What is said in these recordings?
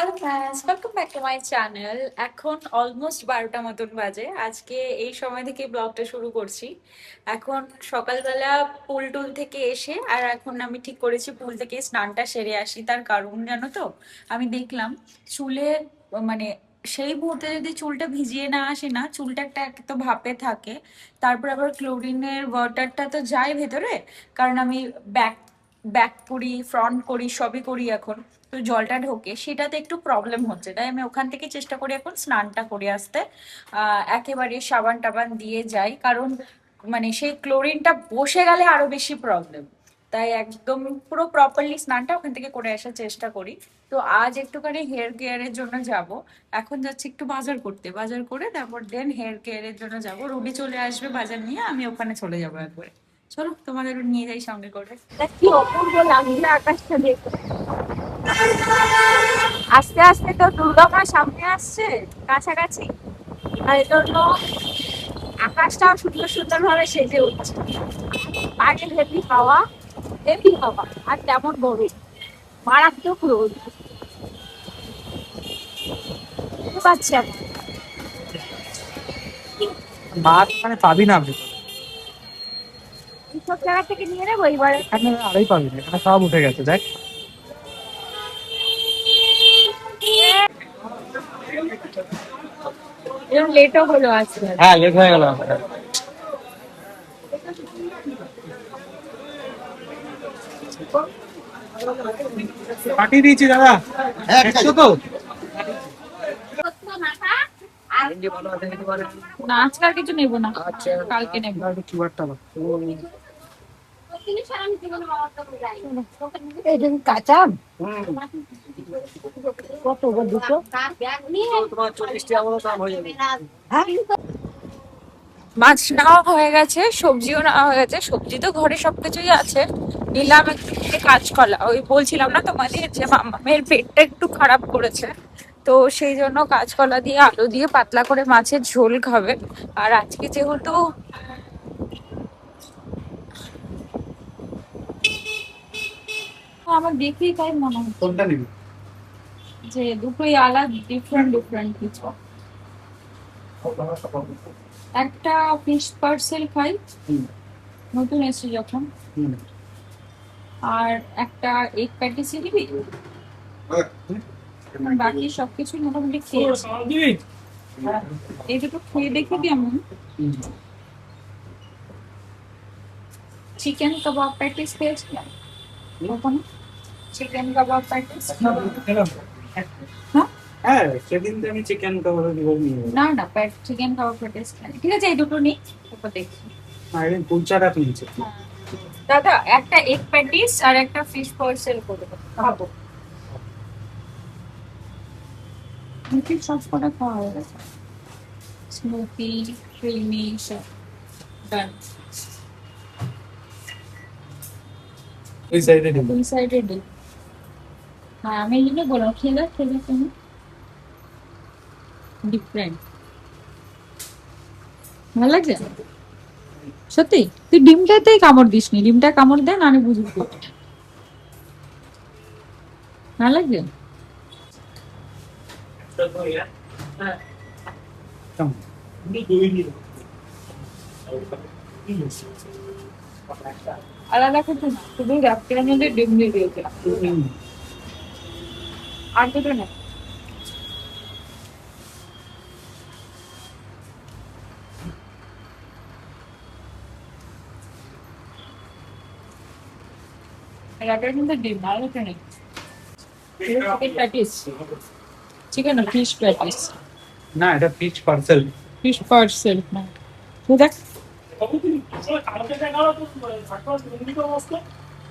Hello friends, welcome back to my channel. এখন almost 12টা মতন বাজে। আজকে এই সময় থেকে ব্লগটা শুরু করছি। এখন সকালবেলা পুল টুল থেকে এসে আর এখন আমি ঠিক করেছি পুল থেকে স্নানটা সেরে আসি। তার কারণ জানো তো, আমি দেখলাম চুলে মানে সেই মুহূর্তে যদি চুলটা ভিজিয়ে না আসে না, চুলটা একটা এক তো ভাপে থাকে, তারপর আবার ক্লোরিনের ওয়াটারটা তো যায় ভেতরে। কারণ আমি ব্যাক ব্যাক করি, ফ্রন্ট করি, সবই করি এখন। তো জলটা ঢোকে, সেটাতে একটু প্রবলেম হচ্ছে, তাই আমি ওখান থেকে চেষ্টা করি এখন স্নানটা করে আসতে। একেবারে সাবান টাবান দিয়ে যাই, কারণ মানে সেই ক্লোরিনটা বসে গেলে আরো বেশি প্রবলেম। তাই একদম পুরো প্রপারলি স্নানটা ওখান থেকে করে আসার চেষ্টা করি। তো আজ একটুখানি হেয়ার কেয়ারের জন্য যাব। এখন যাচ্ছি একটু বাজার করতে, বাজার করে তারপর দেন হেয়ার কেয়ারের জন্য যাব। রুবি চলে আসবে বাজার নিয়ে, আমি ওখানে চলে যাবো একবারে। চলো তোমাদের নিয়ে যাই সঙ্গে করে। কি অপূর্ব লাগছে আকাশটা দেখে। আস্তে আস্তে তো দুর্গা মা সামনে আসছে কাছাকাছি, আর এই জন্য আকাশটাও সুন্দর সুন্দর ভাবে সেজে উঠছে। বাইরে হেভি হাওয়া আর তেমন গরম, মারাত্মক রোদ। বুঝতে পারছি আমি। মাছ মানে পাবি না আপনি। এইসব জায়গা থেকে নিয়ে নেবো এবারে। এখানে আড়াই পাবি না, এখানে সব উঠে গেছে দেখ। এরকম লেটও হলো আজকে। হ্যাঁ, লেট হয়ে গেল। পাঠিয়ে দিয়েছি দাদা, 100 তো। না, আজকে আর কিছু নেবো না, কালকে নেবো। কাঁচা কত দুটো তোমার 40 টাকা মতো দাম হয়ে যাবে। মাছ নেওয়া হয়ে গেছে, সবজিও নেওয়া হয়ে গেছে। সবজি তো ঘরে সবকিছুই আছে। নিলাম একটু কাঁচকলা। ওই বলছিলাম না তোমাদের যে মামামের পেটটা একটু খারাপ করেছে, তো সেই জন্য কাঁচকলা দিয়ে আলু দিয়ে পাতলা করে মাছের ঝোল খাবে। আর আজকে যেহেতু আমার দেখেই তাই মনে হচ্ছে কোনটা নিবি? যে দুটোই আলাদা, ডিফারেন্ট ডিফারেন্ট কিছু। একটা ফিশ পার্সেল খাই, নতুন এসেছে যখন। আর একটা এগ প্যাটিসি দিবি। বাকি সবকিছু মোটামুটি খেয়েছি। এই দুটো খেয়ে দেখি কেমন। চিকেন কাবাব প্যাটিস খেয়েছিলাম কখনো? চিকেন কাবাব প্যাটিস হ্যাঁ। হ্যাঁ, সেদিন তো আমি চিকেন কাবাব নিয়ে গেলাম। না না, চিকেন কাবাব প্যাটিস খাই। ঠিক আছে, এই দুটো নিই, তারপর দেখি। একদিন কুলচাটা কিনছে। হ্যাঁ। দাদা একটা এগ প্যাটিস আর একটা ফিশ পার্সেল করে দেবো, খাবো। মিঠির সব কটা খাওয়া হয়ে গেছে। স্মুদি, ক্রিমি, সব ডান। ওই সাইডে নিবি। দুই সাইডে দিই। হ্যাঁ, আমি এই জন্য বললাম খেলে খেলে কেমন ডিফারেন্ট। ভালো লাগছে সত্যি? তুই ডিমটাতেই কামড় দিসনি, ডিমটা কামড় দেন আমি বুঝবো। ভালো লাগছে। আলাদা কিছু না, শুধু র্যাপটার মধ্যে ডিম দিয়ে দিয়েছিলাম, আর দুটো না। র্যাপটার মধ্যে ডিম, আর দুটো নেই। চিকেন প্যাটিস, চিকেন না ফিশ প্যাটিস। না, এটা ফিশ পার্সেল। ফিশ পার্সেল না, তুই দেখ।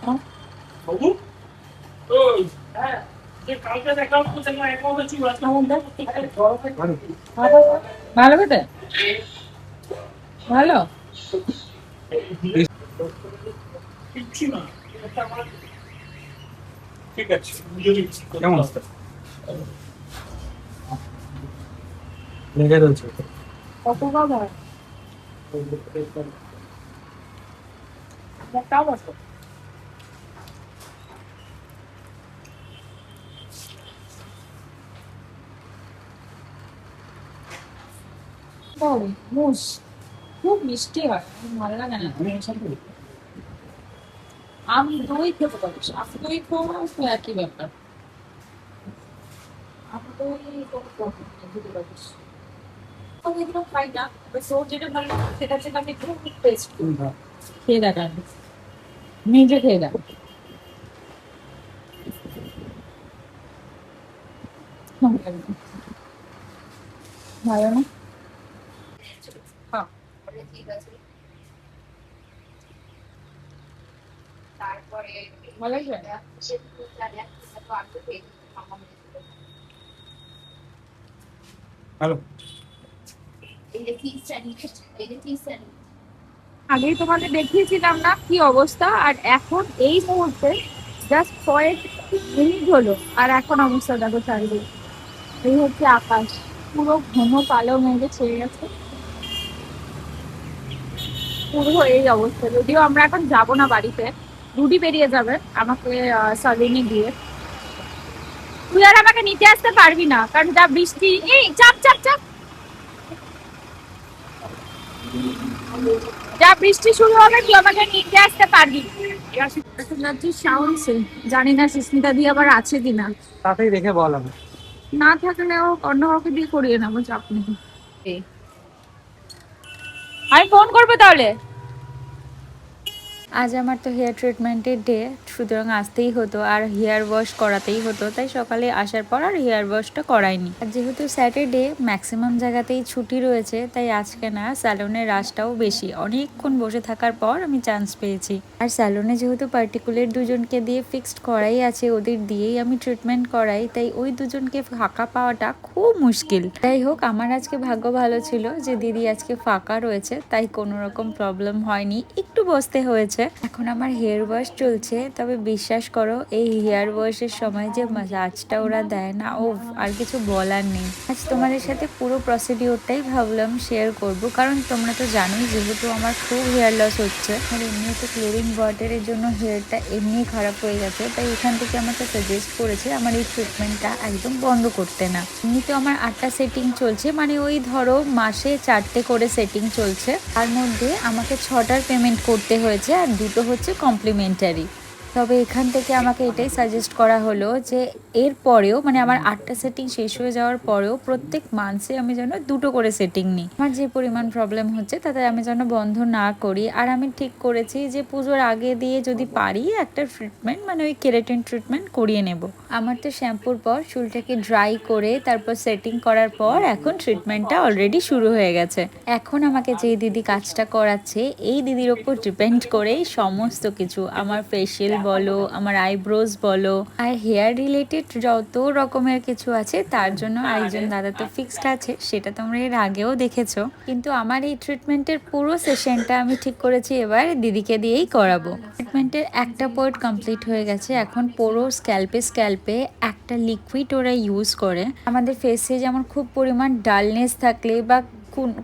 হ্যাঁ? ভালো বেটে, ভালো। ঠিক আছে, কেমন লেগে রয়েছে? কত বাবা মোটা মতো। ও, মুস খুব মিষ্টি হয়, আমার ভালো লাগে না। আমি এর সাথে আমি দই খেতে পারি, আমি দই খাওয়া তো একই ব্যাপার। আমি দই কোনো problem নেই, খেতে পারিস। আমি এগুলো খাই না, তবে তোর যেটা ভালো লাগে সেটা হচ্ছে আমি একটু টেস্ট তুমি খাও। খেয়ে দেখ আগে। নিজে খেয়ে দেখ। ভালো না? হ্যাঁ, ভালো লাগছে? ভালো। আগেই তোমাদের দেখিয়েছিলাম না কি অবস্থা, আর এখন এই মুহূর্তে জাস্ট কয়েক মিনিট হলো আর এখন অবস্থা দেখো চারিদিকে। এই হচ্ছে আকাশ, পুরো ঘন কালো মেঘে ছেয়ে গেছে, পুরো এই অবস্থা। যদিও আমরা এখন যাব না বাড়িতে, রুটি বেরিয়ে যাবে আমাকে সালিনে গিয়ে। তুই আর আমাকে নিতে আসতে পারবি না, কারণ যা বৃষ্টি। এই চাপ চাপ চাপ, যা বৃষ্টি শুরু হবে তুই আমাকে নিতে আসতে পারবি। এখন যাচ্ছি সাউন্ডসে, জানি না সুস্মিতা দিয়ে আবার আছে কিনা। তাতেই দেখে বল আমি। না থাকলেও অন্য কাউকে দিয়ে করিয়ে নেবো, চাপ নেই। আমি ফোন করবো তাহলে। আজ আমার তো হেয়ার ট্রিটমেন্টের ডে, সুতরাং আসতেই হতো আর হেয়ার ওয়াশ করাতেই হতো, তাই সকালে আসার পর আর হেয়ার ওয়াশটা করাইনি। আর যেহেতু স্যাটারডে ম্যাক্সিমাম জায়গাতেই ছুটি রয়েছে, তাই আজকে না স্যালনের রাশটাও বেশি। অনেকক্ষণ বসে থাকার পর আমি চান্স পেয়েছি। আর স্যালনে যেহেতু পার্টিকুলার দুজনকে দিয়ে ফিক্সড করাই আছে, ওদের দিয়েই আমি ট্রিটমেন্ট করাই, তাই ওই দুজনকে ফাঁকা পাওয়াটা খুব মুশকিল। যাই হোক, আমার আজকে ভাগ্য ভালো ছিল যে দিদি আজকে ফাঁকা রয়েছে, তাই কোনো রকম প্রবলেম হয়নি, একটু বসতে হয়েছে। এখন আমার হেয়ার ওয়াশ চলছে, তবে বিশ্বাস করো এই হেয়ার ওয়াশের সময় যে মাসাজটা ওরা দেয় না, ও আর কিছু বলার নেই। আজ তোমাদের সাথে পুরো প্রসিডিওরটাই ভাবলাম শেয়ার করব, কারণ তোমরা তো জানোই যেহেতু আমার খুব হেয়ার লস হচ্ছে, আর এমনি তো ক্লোরিন ওয়াটারের জন্য হেয়ারটা এমনি খারাপ হয়ে গেছে, তাই এখান থেকে আমাকে সাজেস্ট করেছে আমার এই ট্রিটমেন্টটা একদম বন্ধ করতে না। এমনিতে আমার 8টা সেটিং চলছে, মানে ওই ধরো মাসে 4টে করে সেটিং চলছে, তার মধ্যে আমাকে 6টার পেমেন্ট করতে হয়েছে আর 2টো হচ্ছে কমপ্লিমেন্টারি। তবে এখান থেকে আমাকে এটাই সাজেস্ট করা হলো যে এর পরেও, মানে আমার 8টা সেটিং শেষ হয়ে যাওয়ার পরেও প্রত্যেক মান্থে আমি যেন 2টো করে সেটিং নিই। আমার যে পরিমাণ প্রবলেম হচ্ছে তাতে আমি যেন বন্ধ না করি। আর আমি ঠিক করেছি যে পুজোর আগে দিয়ে যদি পারি একটা ট্রিটমেন্ট, মানে ওই কেরাটিন ট্রিটমেন্ট করিয়ে নেব। আমার তো শ্যাম্পুর পর চুলটাকে ড্রাই করে তারপর সেটিং করার পর এখন ট্রিটমেন্টটা অলরেডি শুরু হয়ে গেছে। এখন আমাকে যেই দিদি কাজটা করাচ্ছে, এই দিদির ওপর ডিপেন্ড করেই সমস্ত কিছু, আমার ফেসিয়াল বলো, আমার আইব্রোজ বলো, আর হেয়ার রিলেটেড যত রকমের কিছু আছে, তার জন্য আরেকজন দাদা তো ফিক্সড আছে, সেটা তোমরা এর আগেও দেখেছো। কিন্তু আমার এই ট্রিটমেন্টের পুরো সেশনটা আমি ঠিক করেছি এবার দিদিকে দিয়েই করাবো। ট্রিটমেন্টের একটা পার্ট কমপ্লিট হয়ে গেছে, এখন পুরো স্ক্যাল্পে একটা লিকুইড ওরা ইউজ করে। আমাদের ফেসে যেমন খুব পরিমাণ ডালনেস থাকলে বা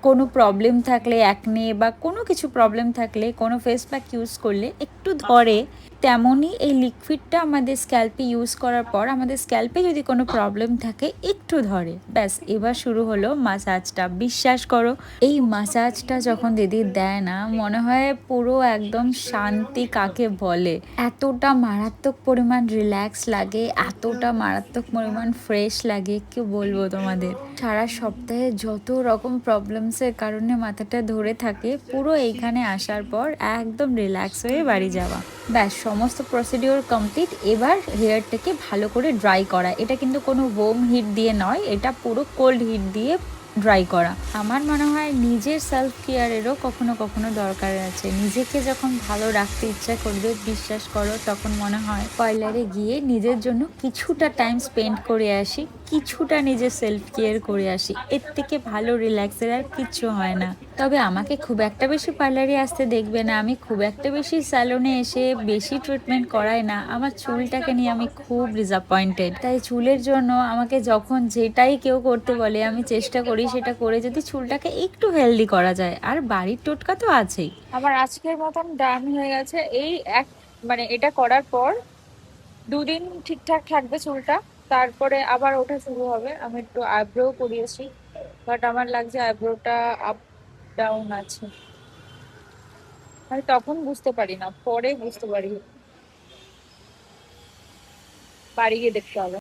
কোনো প্রবলেম থাকলে, অ্যাকনে বা কোনো কিছু প্রবলেম থাকলে কোনো ফেস প্যাক ইউজ করলে একটু ধরে, তেমনই এই লিকুইডটা আমাদের স্ক্যাল্পে ইউজ করার পর আমাদের স্ক্যাল্পে যদি কোনো প্রবলেম থাকে একটু ধরে, ব্যাস এবার শুরু হলো মাসাজটা। বিশ্বাস করো এই মাসাজটা যখন দিদি দেয় না, মনে হয় পুরো একদম শান্তি কাকে বলে, এতটা মারাত্মক পরিমাণ রিল্যাক্স লাগে, এতটা মারাত্মক পরিমাণ ফ্রেশ লাগে, কি বলবো তোমাদের। সারা সপ্তাহে যত রকম প্রবলেমসের কারণে মাথাটা ধরে থাকে, পুরো এইখানে আসার পর একদম রিল্যাক্স হয়ে বাড়ি যাওয়া, ব্যাস সমস্ত প্রসিডিওর কমপ্লিট। এবার হেয়ারটাকে ভালো করে ড্রাই করা, এটা কিন্তু কোনো হোম হিট দিয়ে নয়, এটা পুরো কোল্ড হিট দিয়ে ড্রাই করা। আমার মনে হয় নিজের সেলফ কেয়ারেরও কখনো কখনো দরকার আছে। নিজেকে যখন ভালো রাখতে ইচ্ছা করবে, বিশ্বাস করো তখন মনে হয় পার্লারে গিয়ে নিজের জন্য কিছুটা টাইম স্পেন্ড করে আসি, কিছুটা নিজের সেলফ কেয়ার করে আসি, এর থেকে ভালো রিল্যাক্সের আর কিচ্ছু হয় না। তবে আমাকে খুব একটা বেশি পার্লারে আসতে দেখবে না, আমি খুব একটা বেশি স্যালনে এসে বেশি ট্রিটমেন্ট করাই না। আমার চুলটাকে নিয়ে আমি খুব ডিসঅ্যাপয়েন্টেড, তাই চুলের জন্য আমাকে যখন যেটাই কেউ করতে বলে আমি চেষ্টা করি সেটা করে যদি চুলটাকে একটু হেলদি করা যায়। আর বাড়ির টোটকা তো আছেই। আমার আজকের মতন ডান হয়ে গেছে। এই এক, মানে এটা করার পর 2 দিন ঠিকঠাক থাকবে চুলটা, তারপরে আবার ওঠা শুরু হবে। আমি একটু আইব্রো করিয়েছি, বাট আমার লাগছে আইব্রোটা আপ ডাউন আছে। আমি তখন বুঝতে পারি না, পরে বুঝতে পারি, বাড়ি গিয়ে দেখতে হবে।